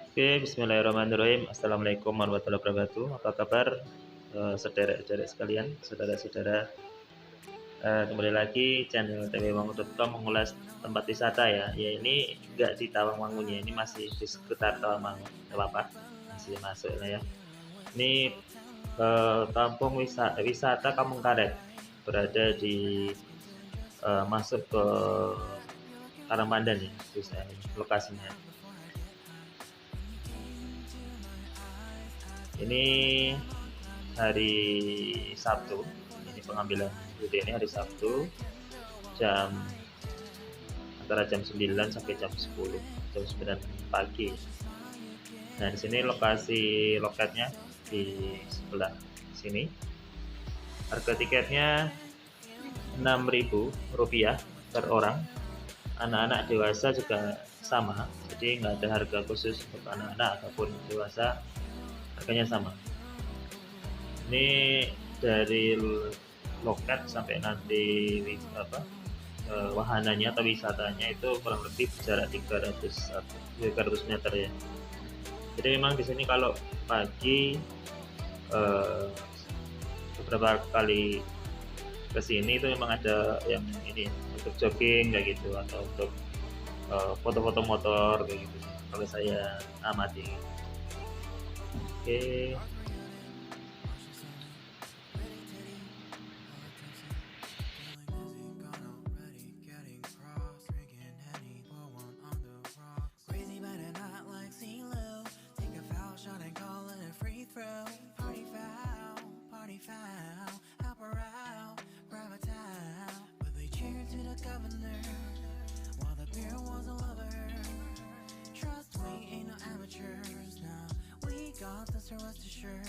Oke, bismillahirrahmanirrahim. Assalamualaikum warahmatullahi wabarakatuh. Apa kabar, saudara-saudara sekalian, saudara-saudara? Kembali lagi channel twwangun.com mengulas tempat wisata ya. Ya ini nggak di Tawangmangunya, ini masih di sekitar Tawangmangu, nggak apa-apa, masih masuk lah ya. Ini kampung wisata Kampung Karet, berada di masuk ke Karangpandan ya, lokasinya. Ini hari Sabtu, ini pengambilan video ini hari Sabtu jam antara jam 9 sampai jam 10, jam 9 pagi. Nah, di sini lokasi loketnya di sebelah sini. Harga tiketnya Rp6.000 per orang. Anak-anak dewasa juga sama, jadi nggak ada harga khusus untuk anak-anak ataupun dewasa, harganya sama. Ini dari loket sampai nanti wahananya atau wisatanya itu kurang lebih jarak 300 meter ya. Jadi memang di sini kalau pagi beberapa kali ke sini itu memang ada yang ini untuk jogging kayak gitu, atau untuk foto-foto motor kayak gitu kalau saya amati. Oke. Governor, while the beer was a lover. Trust we ain't no amateurs now. We got this, rest assured.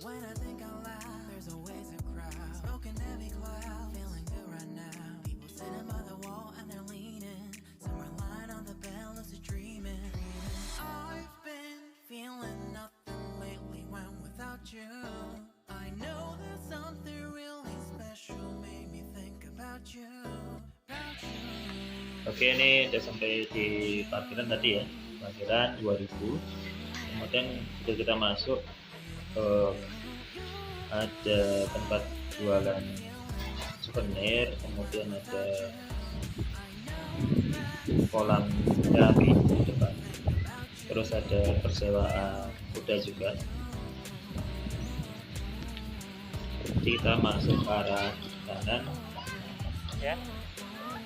When I think out loud, there's always a crowd. Smoking heavy cloud, feeling good right now. People sitting by the wall and they're leaning. Some are lying on the bed, lucid dreaming. I've been feeling nothing lately when without you. I know there's something really special made me think about you. Oke, ini udah sampai di parkiran tadi ya, parkiran 2000. Kemudian kita masuk ada tempat jualan souvenir, kemudian ada kolam api di depan, terus ada persewaan kuda juga. Jadi kita masuk ke arah kanan ya,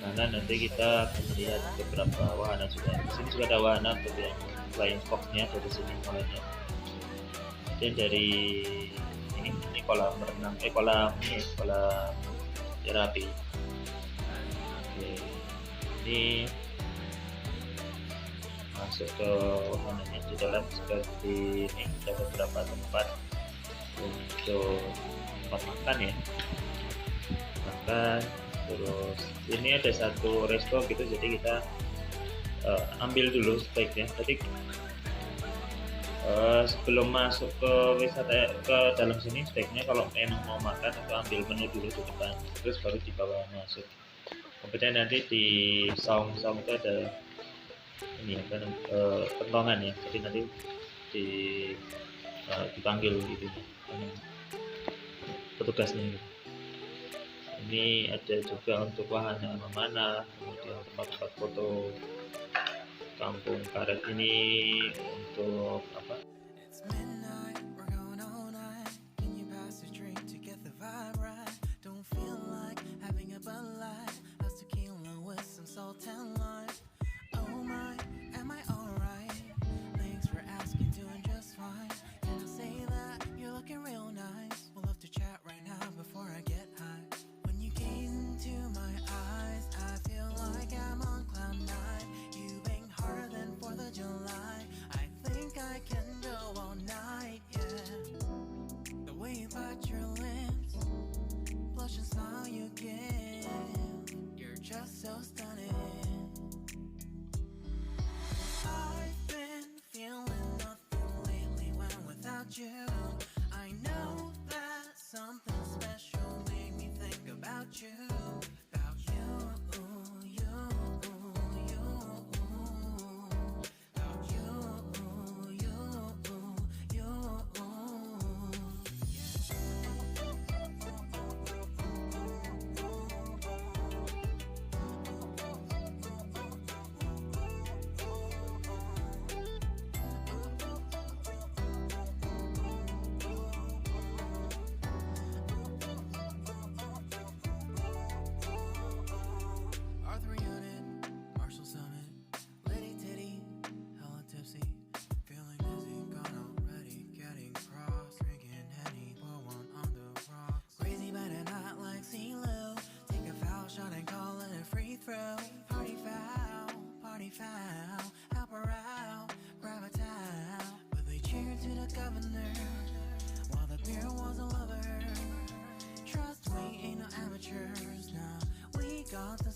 karena nanti kita akan melihat beberapa wahana juga. Di sini juga ada wahana untuk yang flying fox-nya dari sini mulainya. Dan dari ini kolam renang, kolam terapi. Oke, ini masuk ke wahananya. Di dalam seperti ini ada beberapa tempat untuk tempat makan ya, makan. Terus ini ada satu resto gitu, jadi kita ambil dulu steaknya. Tadi sebelum masuk ke wisata ke dalam sini, steaknya kalau memang mau makan itu ambil menu dulu di depan, terus baru dibawa masuk. Kemudian nanti di saung-saung itu ada ini apa kentongan ya, jadi nanti dipanggil gitu petugasnya gitu. Ini ada juga untuk wahana memanah, kemudian tempat-tempat foto Kampung Karet ini untuk apa?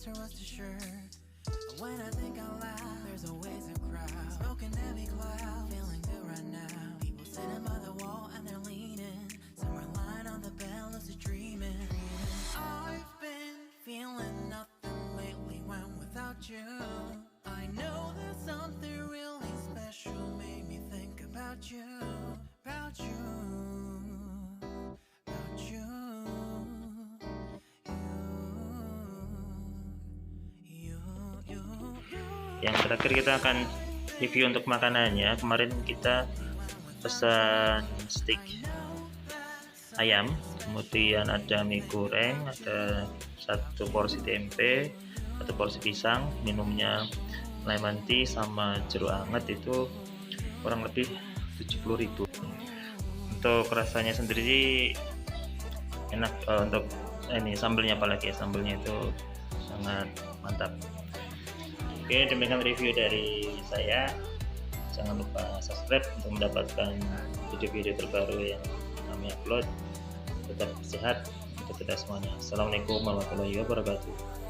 so rest assured. And when I think out loud, there's always a crowd smoking heavy cloud, feeling good right now. People sitting by the wall and they're leaning, somewhere lying on the bed, lucid dreaming. I've been feeling nothing lately when without you. I know there's something really special made me think about you, about you, about you, you. Yang terakhir kita akan review untuk makanannya. Kemarin kita pesan steak ayam, kemudian ada mie goreng, ada satu porsi tempe, satu porsi pisang, minumnya lemon tea sama jeruk hangat, itu kurang lebih 70.000. Untuk rasanya sendiri sih enak. Untuk ini sambelnya, apalagi sambelnya itu sangat mantap. Oke, demikian review dari saya. Jangan lupa subscribe untuk mendapatkan video-video terbaru yang kami upload. Tetap sehat untuk kita semuanya. Assalamualaikum warahmatullahi wabarakatuh.